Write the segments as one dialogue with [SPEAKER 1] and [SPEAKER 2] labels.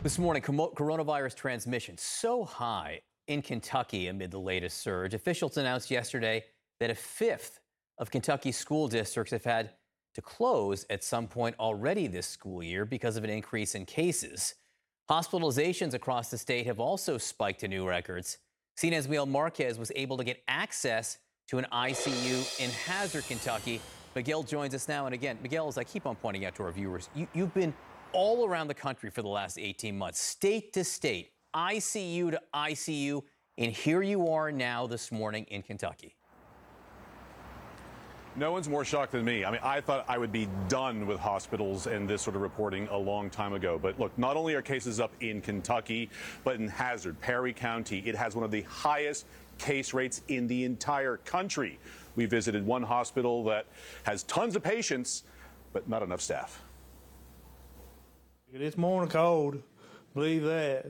[SPEAKER 1] This morning, coronavirus transmission so high in Kentucky amid the latest surge. Officials announced yesterday that a fifth of Kentucky school districts have had to close at some point already this school year because of an increase in cases. Hospitalizations across the state have also spiked to new records. CNN's Miguel Marquez was able to get access to an ICU in Hazard, Kentucky. Miguel joins us now. And again, Miguel, as I keep on pointing out to our viewers, you've been all around the country for the last 18 months, state to state, ICU to ICU, and here you are now this morning in Kentucky.
[SPEAKER 2] No one's more shocked than me. I mean, I thought I would be done with hospitals and this sort of reporting a long time ago. But look, not only are cases up in Kentucky, but in Hazard, Perry County, it has one of the highest case rates in the entire country. We visited one hospital that has tons of patients, but not enough staff.
[SPEAKER 3] It's morning cold, believe that.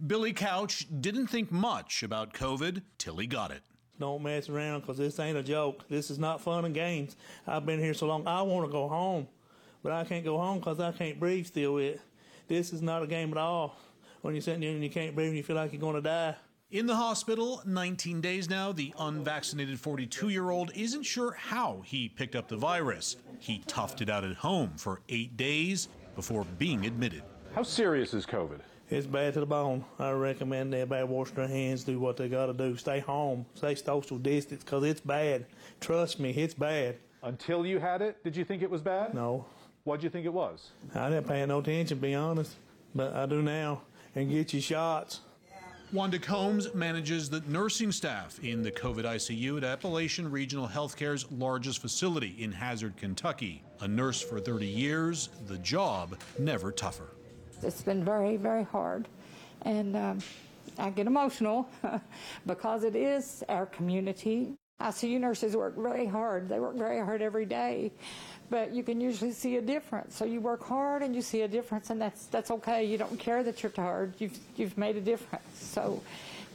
[SPEAKER 4] Billy Couch didn't think much about COVID till he got it.
[SPEAKER 3] Don't mess around, because this ain't a joke. This is not fun and games. I've been here so long, I want to go home, but I can't go home because I can't breathe still with it. This is not a game at all. When you're sitting there and you can't breathe and you feel like you're going to die.
[SPEAKER 4] In the hospital, 19 days now, the unvaccinated 42-year-old isn't sure how he picked up the virus. He toughed it out at home for 8 days before being admitted.
[SPEAKER 2] How serious is COVID?
[SPEAKER 3] It's bad to the bone. I recommend everybody wash their hands, do what they got to do. Stay home, stay social distance, because it's bad. Trust me, it's bad.
[SPEAKER 2] Until you had it, did you think it was bad?
[SPEAKER 3] No.
[SPEAKER 2] What'd you think it was?
[SPEAKER 3] I didn't pay no attention, to be honest, but I do now. And get your shots.
[SPEAKER 4] Wanda Combs manages the nursing staff in the COVID ICU at Appalachian Regional Healthcare's largest facility in Hazard, Kentucky. A nurse for 30 years, the job never tougher.
[SPEAKER 5] It's been very, very hard. And I get emotional because it is our community. ICU nurses work very hard. They work very hard every day. But you can usually see a difference. So you work hard and you see a difference, and that's okay. You don't care that you're tired. You've made a difference. So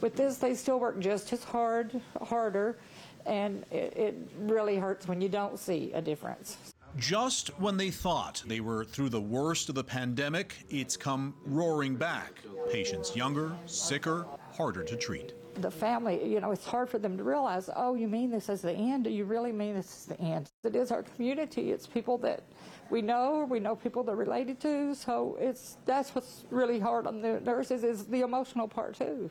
[SPEAKER 5] with this, they still work just as hard, harder, and it really hurts when you don't see a difference.
[SPEAKER 4] Just when they thought they were through the worst of the pandemic, it's come roaring back. Patients younger, sicker, harder to treat.
[SPEAKER 5] The family, it's hard for them to realize, oh, you mean this is the end? Do you really mean this is the end? It is our community. It's people that we know people they're related to. So that's what's really hard on the nurses, is the emotional part too.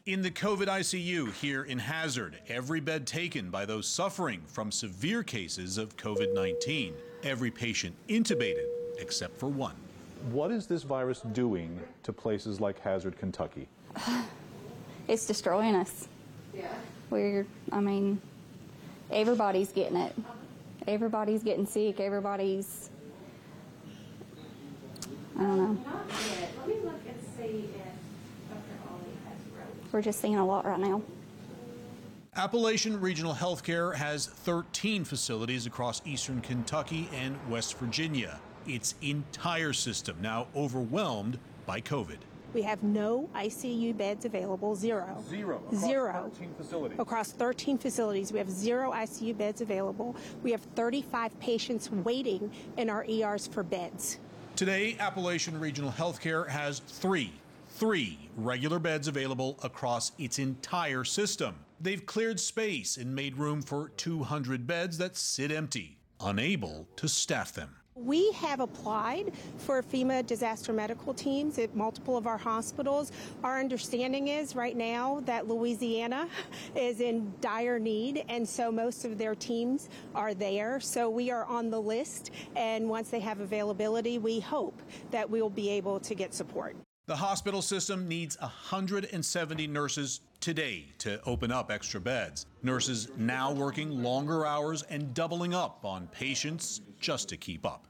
[SPEAKER 4] In the COVID ICU here in Hazard, every bed taken by those suffering from severe cases of COVID-19. Every patient intubated except for one.
[SPEAKER 2] What is this virus doing to places like Hazard, Kentucky?
[SPEAKER 6] It's destroying us. Yeah. Everybody's getting it. Everybody's getting sick. Everybody's, I don't know.
[SPEAKER 7] Not yet. Let me look and see if Dr. Ollie has wrote.
[SPEAKER 6] We're just seeing a lot right now.
[SPEAKER 4] Appalachian Regional Healthcare has 13 facilities across eastern Kentucky and West Virginia. Its entire system now overwhelmed by COVID.
[SPEAKER 8] We have no ICU beds available, zero.
[SPEAKER 2] Zero. Across 13 facilities.
[SPEAKER 8] Across 13 facilities, we have 0 ICU beds available. We have 35 patients waiting in our ERs for beds.
[SPEAKER 4] Today, Appalachian Regional Healthcare has three regular beds available across its entire system. They've cleared space and made room for 200 beds that sit empty, unable to staff them.
[SPEAKER 8] We have applied for FEMA disaster medical teams at multiple of our hospitals. Our understanding is right now that Louisiana is in dire need, and so most of their teams are there. So we are on the list, and once they have availability, we hope that we'll be able to get support.
[SPEAKER 4] The hospital system needs 170 nurses today to open up extra beds. Nurses now working longer hours and doubling up on patients just to keep up.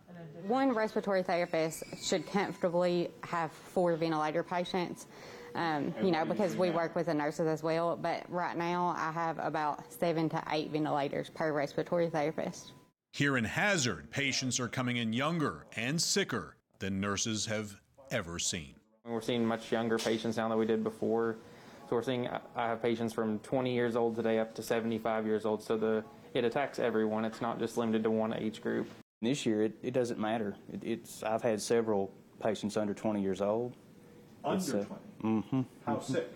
[SPEAKER 9] One respiratory therapist should comfortably have 4 ventilator patients, because we work with the nurses as well. But right now I have about 7 to 8 ventilators per respiratory therapist.
[SPEAKER 4] Here in Hazard, patients are coming in younger and sicker than nurses have ever seen.
[SPEAKER 10] We're seeing much younger patients now than we did before. So I have patients from 20 years old today up to 75 years old. So it attacks everyone. It's not just limited to one age group.
[SPEAKER 11] This year, it doesn't matter. I've had several patients under 20 years old, Under 20? How sick?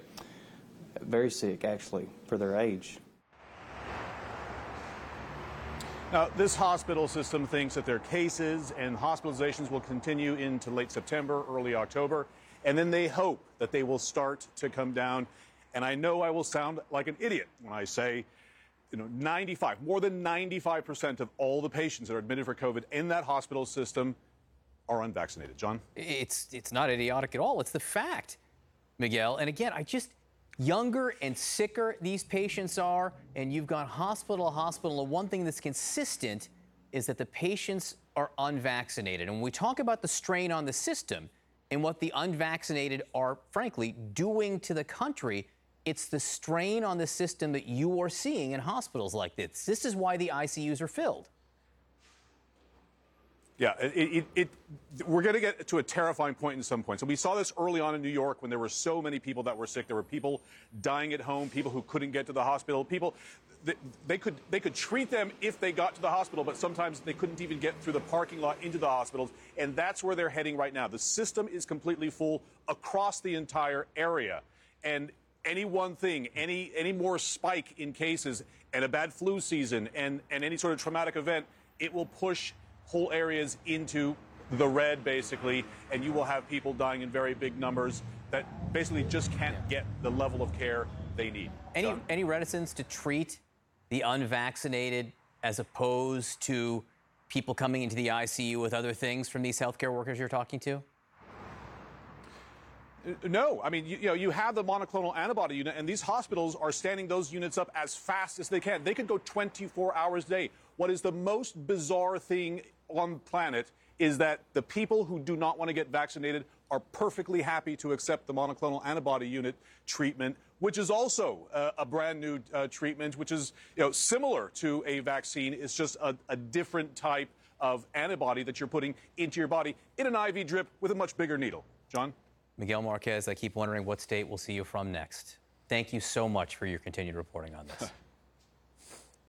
[SPEAKER 12] Very sick, actually, for their age.
[SPEAKER 2] Now, this hospital system thinks that their cases and hospitalizations will continue into late September, early October, and then they hope that they will start to come down. And I know I will sound like an idiot when I say, more than 95% of all the patients that are admitted for COVID in that hospital system are unvaccinated. John?
[SPEAKER 1] It's not idiotic at all. It's the fact, Miguel. And again, younger and sicker these patients are, and you've gone hospital to hospital, and one thing that's consistent is that the patients are unvaccinated. And when we talk about the strain on the system and what the unvaccinated are, frankly, doing to the country, it's the strain on the system that you are seeing in hospitals like this. This is why the ICUs are filled.
[SPEAKER 2] Yeah, we're going to get to a terrifying point in some point. So we saw this early on in New York when there were so many people that were sick. There were people dying at home, people who couldn't get to the hospital, people they could treat them if they got to the hospital, but sometimes they couldn't even get through the parking lot into the hospitals. And that's where they're heading right now. The system is completely full across the entire area. And any one thing, any more spike in cases and a bad flu season and any sort of traumatic event, it will push whole areas into the red, basically, and you will have people dying in very big numbers that basically just can't get the level of care they need.
[SPEAKER 1] Any reticence to treat the unvaccinated as opposed to people coming into the ICU with other things from these healthcare workers you're talking to?
[SPEAKER 2] No, I mean, you have the monoclonal antibody unit, and these hospitals are standing those units up as fast as they can. They can go 24 hours a day. What is the most bizarre thing on the planet is that the people who do not want to get vaccinated are perfectly happy to accept the monoclonal antibody unit treatment, which is also a brand new treatment, which is similar to a vaccine. It's just a different type of antibody that you're putting into your body in an IV drip with a much bigger needle. John?
[SPEAKER 1] Miguel Marquez, I keep wondering what state we'll see you from next. Thank you so much for your continued reporting on this.